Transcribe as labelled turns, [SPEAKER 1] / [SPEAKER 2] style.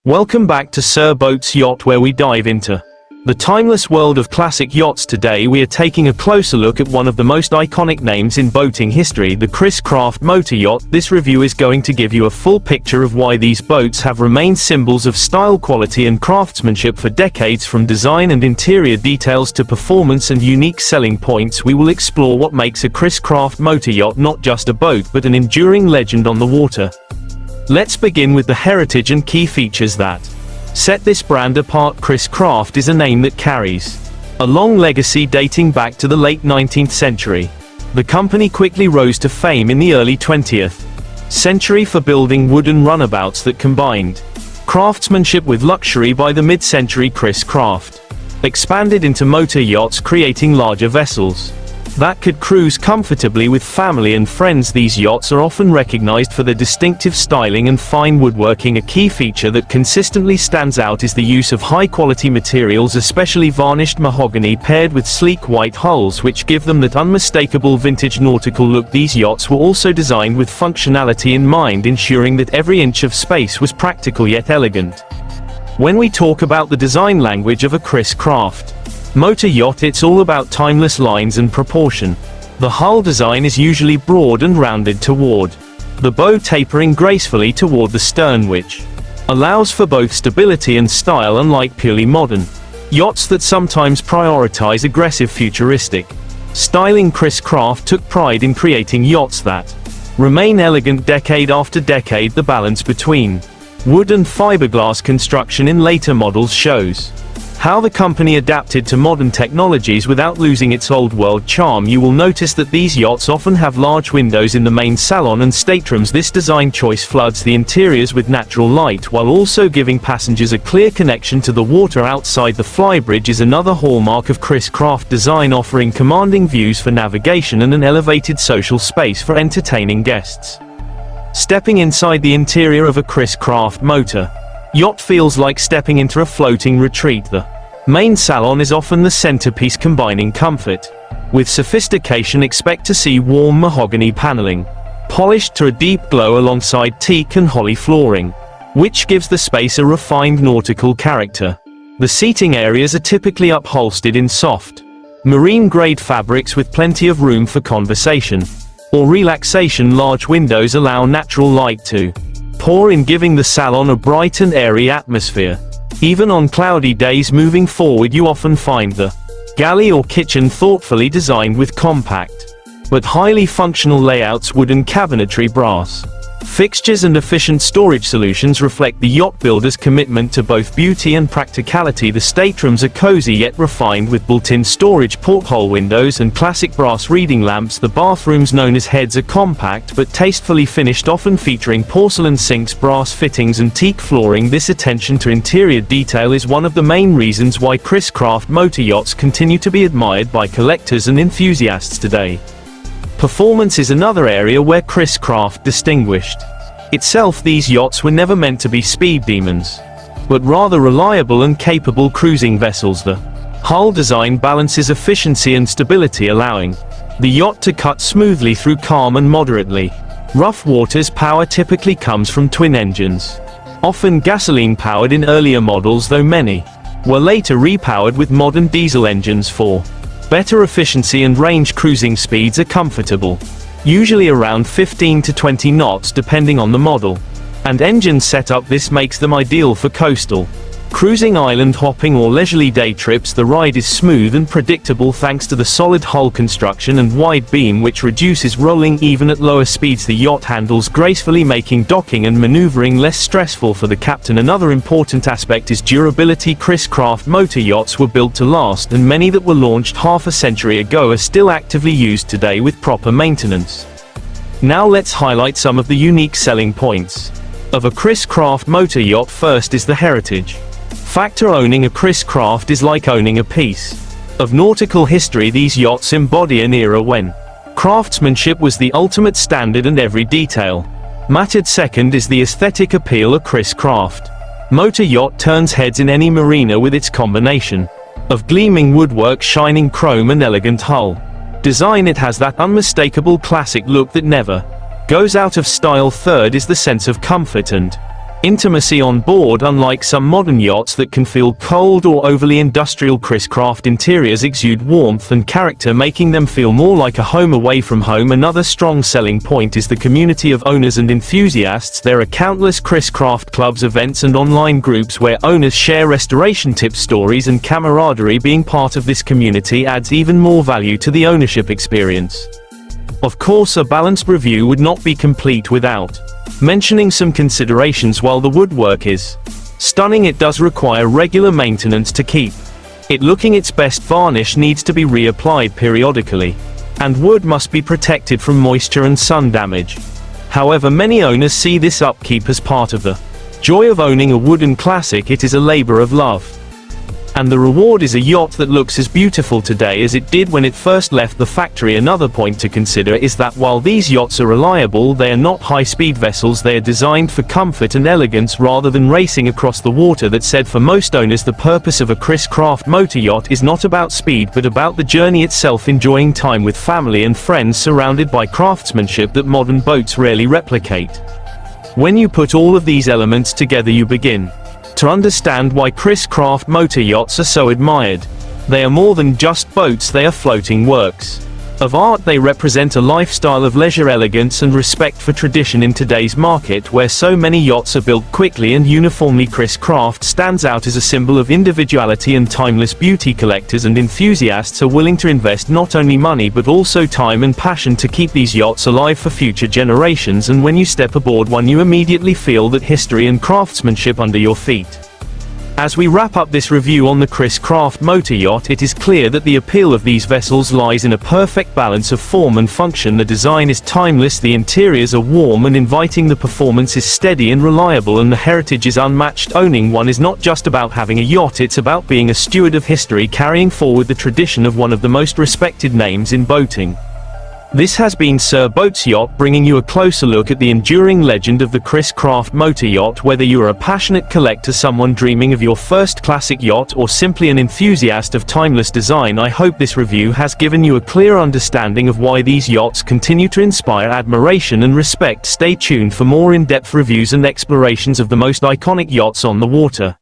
[SPEAKER 1] Welcome back to Sir Boats Yacht, where we dive into the timeless world of classic yachts. Today we are taking a closer look at one of the most iconic names in boating history, the Chris-Craft Motor Yacht. This review is going to give you a full picture of why these boats have remained symbols of style, quality and craftsmanship for decades. From design and interior details to performance and unique selling points, we will explore what makes a Chris-Craft Motor Yacht not just a boat but an enduring legend on the water. Let's begin with the heritage and key features that set this brand apart. Chris-Craft is a name that carries a long legacy dating back to the late 19th century. The company quickly rose to fame in the early 20th century for building wooden runabouts that combined craftsmanship with luxury. By the mid-century, Chris-Craft expanded into motor yachts, creating larger vessels that could cruise comfortably with family and friends. These yachts are often recognized for their distinctive styling and fine woodworking. A key feature that consistently stands out is the use of high-quality materials, especially varnished mahogany paired with sleek white hulls, which give them that unmistakable vintage nautical look. These yachts were also designed with functionality in mind, ensuring that every inch of space was practical yet elegant. When we talk about the design language of a Chris-Craft motor yacht, it's all about timeless lines and proportion. The hull design is usually broad and rounded toward the bow, tapering gracefully toward the stern, which allows for both stability and style. Unlike purely modern yachts that sometimes prioritize aggressive futuristic styling, Chris-Craft took pride in creating yachts that remain elegant decade after decade. The balance between wood and fiberglass construction in later models shows how the company adapted to modern technologies without losing its old-world charm. You will notice that these yachts often have large windows in the main salon and staterooms. This design choice floods the interiors with natural light, while also giving passengers a clear connection to the water outside. The flybridge is another hallmark of Chris-Craft design, offering commanding views for navigation and an elevated social space for entertaining guests. Stepping inside the interior of a Chris-Craft motor yacht feels like stepping into a floating retreat. The main salon is often the centerpiece, combining comfort with sophistication. Expect to see warm mahogany paneling polished to a deep glow alongside teak and holly flooring, which gives the space a refined nautical character. The seating areas are typically upholstered in soft marine-grade fabrics with plenty of room for conversation or relaxation. Large windows allow natural light to pour in, giving the salon a bright and airy atmosphere. Even on cloudy days. Moving forward, you often find the galley or kitchen thoughtfully designed with compact but highly functional layouts. Wooden cabinetry, brass fixtures and efficient storage solutions reflect the yacht builder's commitment to both beauty and practicality. The staterooms are cozy yet refined, with built-in storage, porthole windows and classic brass reading lamps. The bathrooms, known as heads, are compact but tastefully finished, often featuring porcelain sinks, brass fittings and teak flooring. This attention to interior detail is one of the main reasons why Chris-Craft motor yachts continue to be admired by collectors and enthusiasts today. Performance is another area where Chris-Craft distinguished itself. These yachts were never meant to be speed demons, but rather reliable and capable cruising vessels. The hull design balances efficiency and stability, allowing the yacht to cut smoothly through calm and moderately rough waters. Power typically comes from twin engines, often gasoline-powered in earlier models, though many were later repowered with modern diesel engines for better efficiency and range. Cruising speeds are comfortable, usually around 15 to 20 knots depending on the model and engine setup. This makes them ideal for coastal cruising, island hopping or leisurely day trips. The ride is smooth and predictable thanks to the solid hull construction and wide beam, which reduces rolling even at lower speeds. The yacht handles gracefully, making docking and maneuvering less stressful for the captain. Another important aspect is durability. Chris-Craft motor yachts were built to last, and many that were launched half a century ago are still actively used today with proper maintenance. Now let's highlight some of the unique selling points of a Chris-Craft motor yacht. First is the heritage factor. Owning a Chris-Craft is like owning a piece of nautical history. These yachts embody an era when craftsmanship was the ultimate standard and every detail mattered. Second is the aesthetic appeal. A Chris-Craft motor yacht turns heads in any marina with its combination of gleaming woodwork, shining chrome and elegant hull design. It has that unmistakable classic look that never goes out of style. Third is the sense of comfort and Intimacy on board. Unlike some modern yachts that can feel cold or overly industrial, Chris-Craft interiors exude warmth and character, making them feel more like a home away from home. Another strong selling point is the community of owners and enthusiasts. There are countless Chris-Craft clubs, events and online groups where owners share restoration tips, stories and camaraderie. Being part of this community adds even more value to the ownership experience. Of course, a balanced review would not be complete without mentioning some considerations. While the woodwork is stunning, it does require regular maintenance to keep it looking its best. Varnish needs to be reapplied periodically, and wood must be protected from moisture and sun damage. However, many owners see this upkeep as part of the joy of owning a wooden classic. It is a labor of love, and the reward is a yacht that looks as beautiful today as it did when it first left the factory. Another point to consider is that while these yachts are reliable, they are not high-speed vessels. They are designed for comfort and elegance rather than racing across the water. That said, for most owners, the purpose of a Chris-Craft motor yacht is not about speed but about the journey itself, enjoying time with family and friends surrounded by craftsmanship that modern boats rarely replicate. When you put all of these elements together, you begin to understand why Chris-Craft motor yachts are so admired. They are more than just boats, they are floating works of art. They represent a lifestyle of leisure, elegance and respect for tradition. In today's market, where so many yachts are built quickly and uniformly, Chris-Craft stands out as a symbol of individuality and timeless beauty. Collectors and enthusiasts are willing to invest not only money but also time and passion to keep these yachts alive for future generations. And when you step aboard one, you immediately feel that history and craftsmanship under your feet. As we wrap up this review on the Chris-Craft motor yacht, it is clear that the appeal of these vessels lies in a perfect balance of form and function. The design is timeless, the interiors are warm and inviting, the performance is steady and reliable, and the heritage is unmatched. Owning one is not just about having a yacht, it's about being a steward of history, carrying forward the tradition of one of the most respected names in boating. This has been Sir Boats Yacht, bringing you a closer look at the enduring legend of the Chris-Craft motor yacht. Whether you are a passionate collector, someone dreaming of your first classic yacht, or simply an enthusiast of timeless design, I hope this review has given you a clear understanding of why these yachts continue to inspire admiration and respect. Stay tuned for more in-depth reviews and explorations of the most iconic yachts on the water.